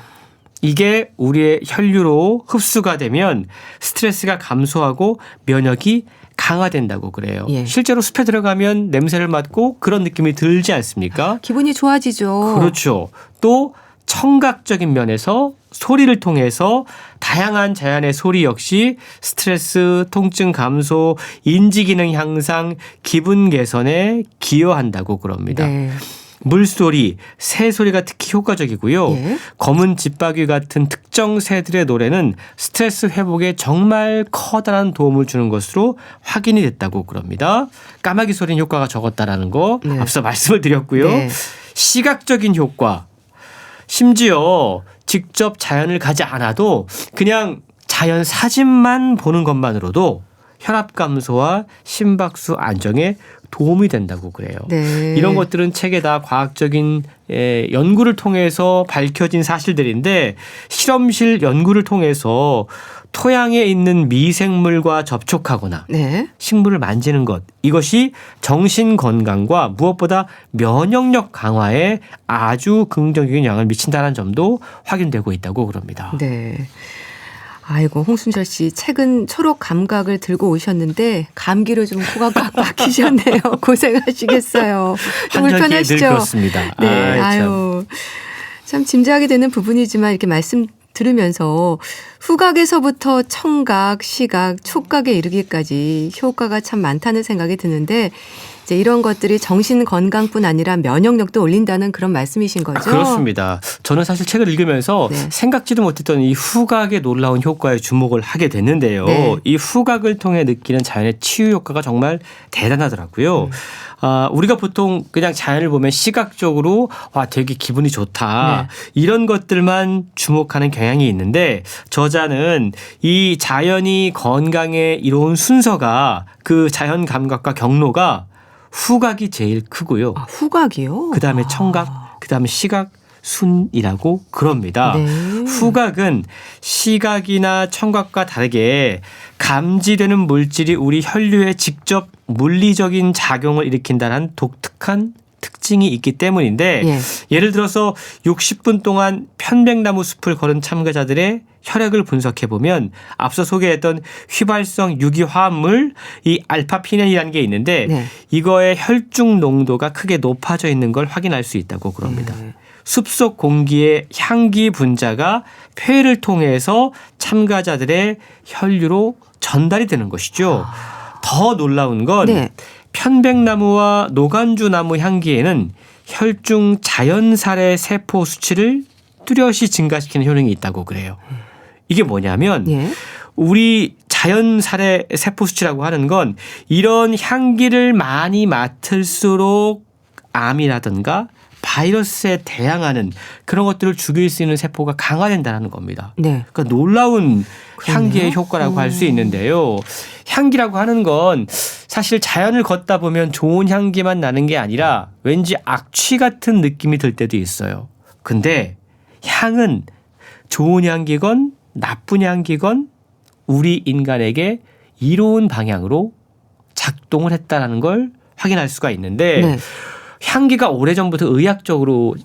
이게 우리의 혈류로 흡수가 되면 스트레스가 감소하고 면역이 강화된다고 그래요. 예. 실제로 숲에 들어가면 냄새를 맡고 그런 느낌이 들지 않습니까? 기분이 좋아지죠. 그렇죠. 또 청각적인 면에서 소리를 통해서 다양한 자연의 소리 역시 스트레스, 통증 감소, 인지기능 향상, 기분 개선에 기여한다고 그럽니다. 네. 물소리, 새소리가 특히 효과적이고요. 예. 검은 집바귀 같은 특정 새들의 노래는 스트레스 회복에 정말 커다란 도움을 주는 것으로 확인이 됐다고 그럽니다. 까마귀 소리는 효과가 적었다라는 거 네. 앞서 말씀을 드렸고요. 네. 시각적인 효과. 심지어 직접 자연을 가지 않아도 그냥 자연 사진만 보는 것만으로도 혈압 감소와 심박수 안정에 도움이 된다고 그래요. 네. 이런 것들은 책에 다 과학적인 연구를 통해서 밝혀진 사실들인데 실험실 연구를 통해서 토양에 있는 미생물과 접촉하거나 네. 식물을 만지는 것 이것이 정신 건강과 무엇보다 면역력 강화에 아주 긍정적인 영향을 미친다는 점도 확인되고 있다고 그럽니다. 네. 아이고 홍순철 씨 책은 초록 감각을 들고 오셨는데 감기로 좀 코가 꽉 막히셨네요. 고생하시겠어요. 좀 한절기에 늘 불편하시죠? 그렇습니다. 네. 아이, 참. 아유. 참 짐작이 되는 부분이지만 이렇게 말씀 들으면서 후각에서부터 청각, 시각, 촉각에 이르기까지 효과가 참 많다는 생각이 드는데 이제 이런 것들이 정신 건강뿐 아니라 면역력도 올린다는 그런 말씀이신 거죠? 그렇습니다. 저는 사실 책을 읽으면서 네. 생각지도 못했던 이 후각의 놀라운 효과에 주목을 하게 됐는데요. 네. 이 후각을 통해 느끼는 자연의 치유 효과가 정말 대단하더라고요. 우리가 보통 그냥 자연을 보면 시각적으로 와 되게 기분이 좋다 이런 것들만 주목하는 경향이 있는데 저자는 이 자연이 건강에 이로운 순서가 그 자연 감각과 경로가 후각이 제일 크고요. 아, 후각이요? 그다음에 청각, 그다음에 시각 순이라고 그럽니다. 네. 후각은 시각이나 청각과 다르게 감지되는 물질이 우리 혈류에 직접 물리적인 작용을 일으킨다는 독특한 특징이 있기 때문인데 예. 예를 들어서 60분 동안 편백나무 숲을 걸은 참가자들의 혈액을 분석해 보면 앞서 소개했던 휘발성 유기화합물 이 알파피넨이라는 게 있는데 네. 이거의 혈중 농도가 크게 높아져 있는 걸 확인할 수 있다고 그럽니다. 숲속 공기의 향기 분자가 폐를 통해서 참가자들의 혈류로 전달이 되는 것이죠. 더 놀라운 건 네. 편백나무와 노간주나무 향기에는 혈중 자연살해 세포 수치를 뚜렷이 증가시키는 효능이 있다고 그래요. 이게 뭐냐면 예. 우리 자연살해 세포 수치라고 하는 건 이런 향기를 많이 맡을수록 암이라든가 바이러스에 대항하는 그런 것들을 죽일 수 있는 세포가 강화된다는 겁니다. 네. 그러니까 놀라운 그러네요. 향기의 효과라고 할 수 있는데요. 향기라고 하는 건 사실 자연을 걷다 보면 좋은 향기만 나는 게 아니라 왠지 악취 같은 느낌이 들 때도 있어요. 근데 향은 좋은 향기건 나쁜 향기건 우리 인간에게 이로운 방향으로 작동을 했다는 걸 확인할 수가 있는데 네. 향기가 오래전부터 의학적으로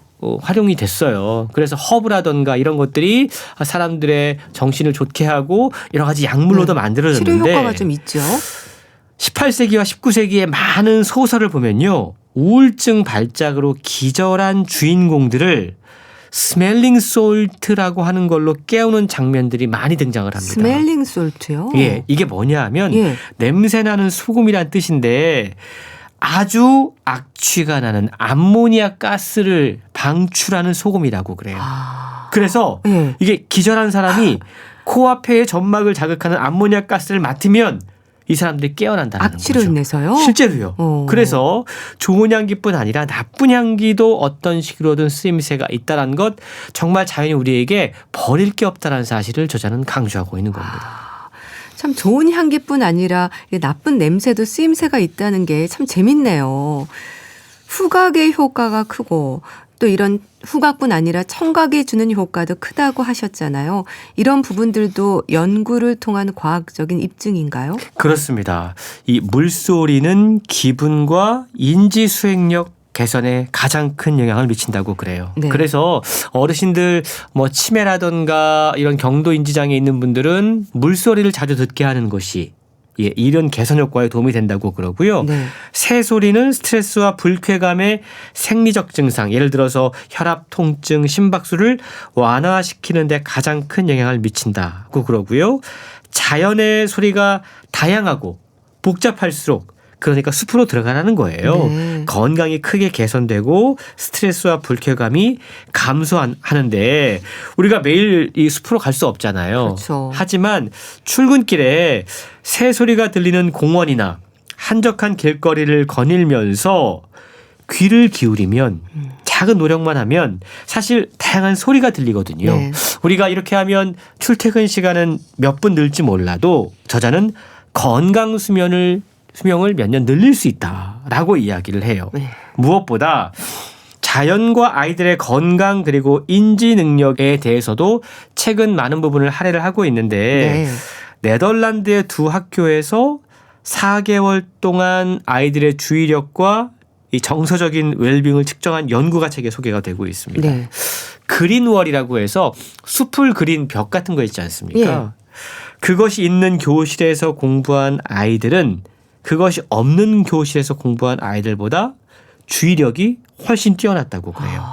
활용이 됐어요. 그래서 허브라던가 이런 것들이 사람들의 정신을 좋게 하고 여러 가지 약물로도 네. 만들어졌는데 치료 효과가 좀 있죠. 18세기와 19세기의 많은 소설을 보면요. 우울증 발작으로 기절한 주인공들을 스멜링 솔트라고 하는 걸로 깨우는 장면들이 많이 등장을 합니다. 스멜링 솔트요? 예, 이게 뭐냐 하면 예. 냄새나는 소금이란 뜻인데 아주 악취가 나는 암모니아 가스를 방출하는 소금이라고 그래요. 그래서 예. 이게 기절한 사람이 코앞에 점막을 자극하는 암모니아 가스를 맡으면 이 사람들이 깨어난다는 악취를 거죠. 내서요? 실제로요. 어. 그래서 좋은 향기뿐 아니라 나쁜 향기도 어떤 식으로든 쓰임새가 있다는 것 정말 자연이 우리에게 버릴 게 없다는 사실을 저자는 강조하고 있는 겁니다. 참 좋은 향기뿐 아니라 나쁜 냄새도 쓰임새가 있다는 게 참 재밌네요. 후각의 효과가 크고 또 이런 후각뿐 아니라 청각이 주는 효과도 크다고 하셨잖아요. 이런 부분들도 연구를 통한 과학적인 입증인가요? 그렇습니다. 이 물소리는 기분과 인지 수행력 개선에 가장 큰 영향을 미친다고 그래요. 네. 그래서 어르신들 뭐 치매라든가 이런 경도 인지장애 있는 분들은 물소리를 자주 듣게 하는 것이 예, 이런 개선 효과에 도움이 된다고 그러고요. 네. 새소리는 스트레스와 불쾌감의 생리적 증상, 예를 들어서 혈압, 통증, 심박수를 완화시키는 데 가장 큰 영향을 미친다고 그러고요. 자연의 소리가 다양하고 복잡할수록 그러니까 숲으로 들어가라는 거예요. 네. 건강이 크게 개선되고 스트레스와 불쾌감이 감소하는데 우리가 매일 이 숲으로 갈 수 없잖아요. 그렇죠. 하지만 출근길에 새소리가 들리는 공원이나 한적한 길거리를 거닐면서 귀를 기울이면 작은 노력만 하면 사실 다양한 소리가 들리거든요. 네. 우리가 이렇게 하면 출퇴근 시간은 몇 분 늘지 몰라도 저자는 건강 수명을 몇 년 늘릴 수 있다라고 이야기를 해요. 네. 무엇보다 자연과 아이들의 건강 그리고 인지 능력에 대해서도 최근 많은 부분을 할애를 하고 있는데 네덜란드의 두 학교에서 4개월 동안 아이들의 주의력과 이 정서적인 웰빙을 측정한 연구가 책에 소개가 되고 있습니다. 네. 그린월이라고 해서 숲을 그린 벽 같은 거 있지 않습니까? 그것이 있는 교실에서 공부한 아이들은 그것이 없는 교실에서 공부한 아이들보다 주의력이 훨씬 뛰어났다고 그래요.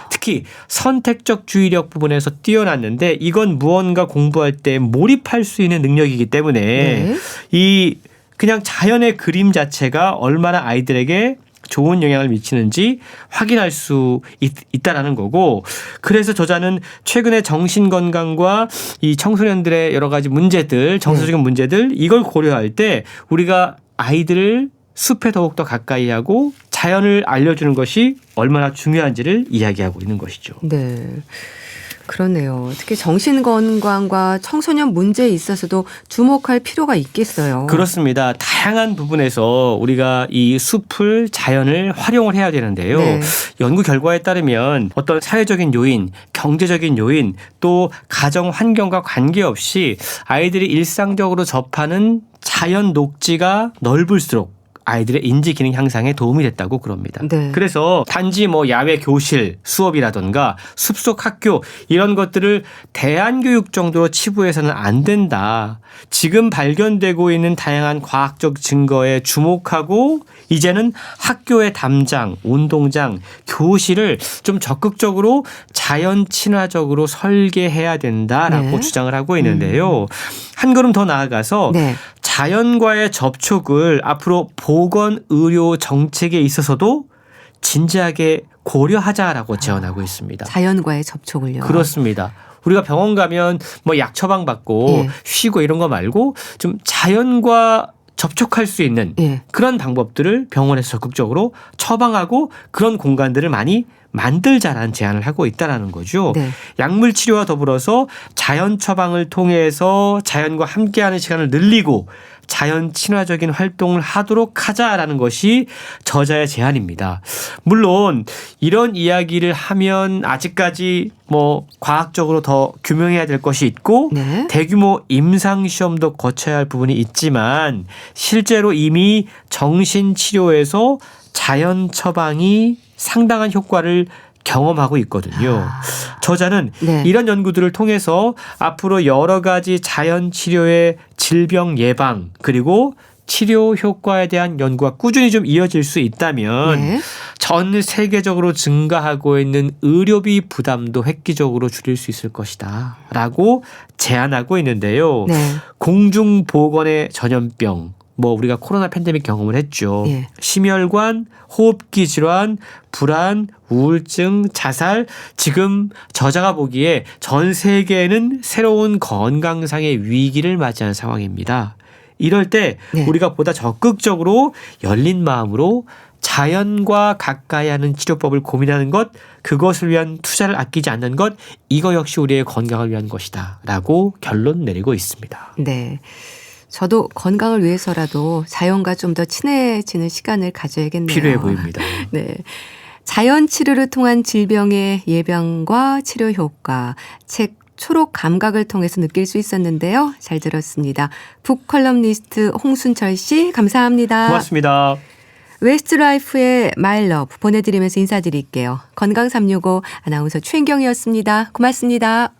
특히 선택적 주의력 부분에서 뛰어났는데 이건 무언가 공부할 때 몰입할 수 있는 능력이기 때문에 네. 이 그냥 자연의 그림 자체가 얼마나 아이들에게 좋은 영향을 미치는지 확인할 수 있다라는 거고, 그래서 저자는 최근에 정신건강과 이 청소년들의 여러 가지 문제들, 정서적인 문제들 이걸 고려할 때 우리가 아이들을 숲에 더욱더 가까이 하고 자연을 알려주는 것이 얼마나 중요한지를 이야기하고 있는 것이죠. 네. 그러네요. 특히 정신건강과 청소년 문제에 있어서도 주목할 필요가 있겠어요. 그렇습니다. 다양한 부분에서 우리가 이 숲을 자연을 활용을 해야 되는데요. 네. 연구 결과에 따르면 어떤 사회적인 요인, 경제적인 요인, 또 가정 환경과 관계없이 아이들이 일상적으로 접하는 자연 녹지가 넓을수록 아이들의 인지 기능 향상에 도움이 됐다고 그럽니다. 네. 그래서 단지 뭐 야외 교실 수업이라든가 숲속 학교 이런 것들을 대안교육 정도로 치부해서는 안 된다. 지금 발견되고 있는 다양한 과학적 증거에 주목하고 이제는 학교의 담장, 운동장, 교실을 좀 적극적으로 자연 친화적으로 설계해야 된다라고 네. 주장을 하고 있는데요. 한 걸음 더 나아가서 네. 자연과의 접촉을 앞으로 보건의료 정책에 있어서도 진지하게 고려하자라고 제언하고 있습니다. 자연과의 접촉을요. 그렇습니다. 우리가 병원 가면 뭐 약 처방 받고 예. 쉬고 이런 거 말고 좀 자연과 접촉할 수 있는 예. 그런 방법들을 병원에서 적극적으로 처방하고 그런 공간들을 많이 만들자라는 제안을 하고 있다라는 거죠. 네. 약물 치료와 더불어서 자연 처방을 통해서 자연과 함께하는 시간을 늘리고 자연 친화적인 활동을 하도록 하자라는 것이 저자의 제안입니다. 물론 이런 이야기를 하면 아직까지 뭐 과학적으로 더 규명해야 될 것이 있고 네. 대규모 임상 시험도 거쳐야 할 부분이 있지만 실제로 이미 정신치료에서 자연 처방이 상당한 효과를 경험하고 있거든요. 저자는 네. 이런 연구들을 통해서 앞으로 여러 가지 자연 치료의 질병 예방 그리고 치료 효과에 대한 연구가 꾸준히 좀 이어질 수 있다면 네. 전 세계적으로 증가하고 있는 의료비 부담도 획기적으로 줄일 수 있을 것이다 라고 제안하고 있는데요. 네. 공중보건의 전염병 뭐 우리가 코로나 팬데믹 경험을 했죠. 예. 심혈관, 호흡기 질환, 불안, 우울증, 자살. 지금 저자가 보기에 전 세계는 새로운 건강상의 위기를 맞이하는 상황입니다. 이럴 때 네. 우리가 보다 적극적으로 열린 마음으로 자연과 가까이 하는 치료법을 고민하는 것, 그것을 위한 투자를 아끼지 않는 것, 이거 역시 우리의 건강을 위한 것이다 라고 결론 내리고 있습니다. 네. 저도 건강을 위해서라도 자연과 좀 더 친해지는 시간을 가져야겠네요. 필요해 보입니다. 네. 자연 치료를 통한 질병의 예방과 치료 효과, 책 초록 감각을 통해서 느낄 수 있었는데요. 잘 들었습니다. 북컬럼니스트 홍순철 씨 감사합니다. 고맙습니다. 웨스트라이프의 마이 러브 보내드리면서 인사드릴게요. 건강365 아나운서 최인경이었습니다. 고맙습니다.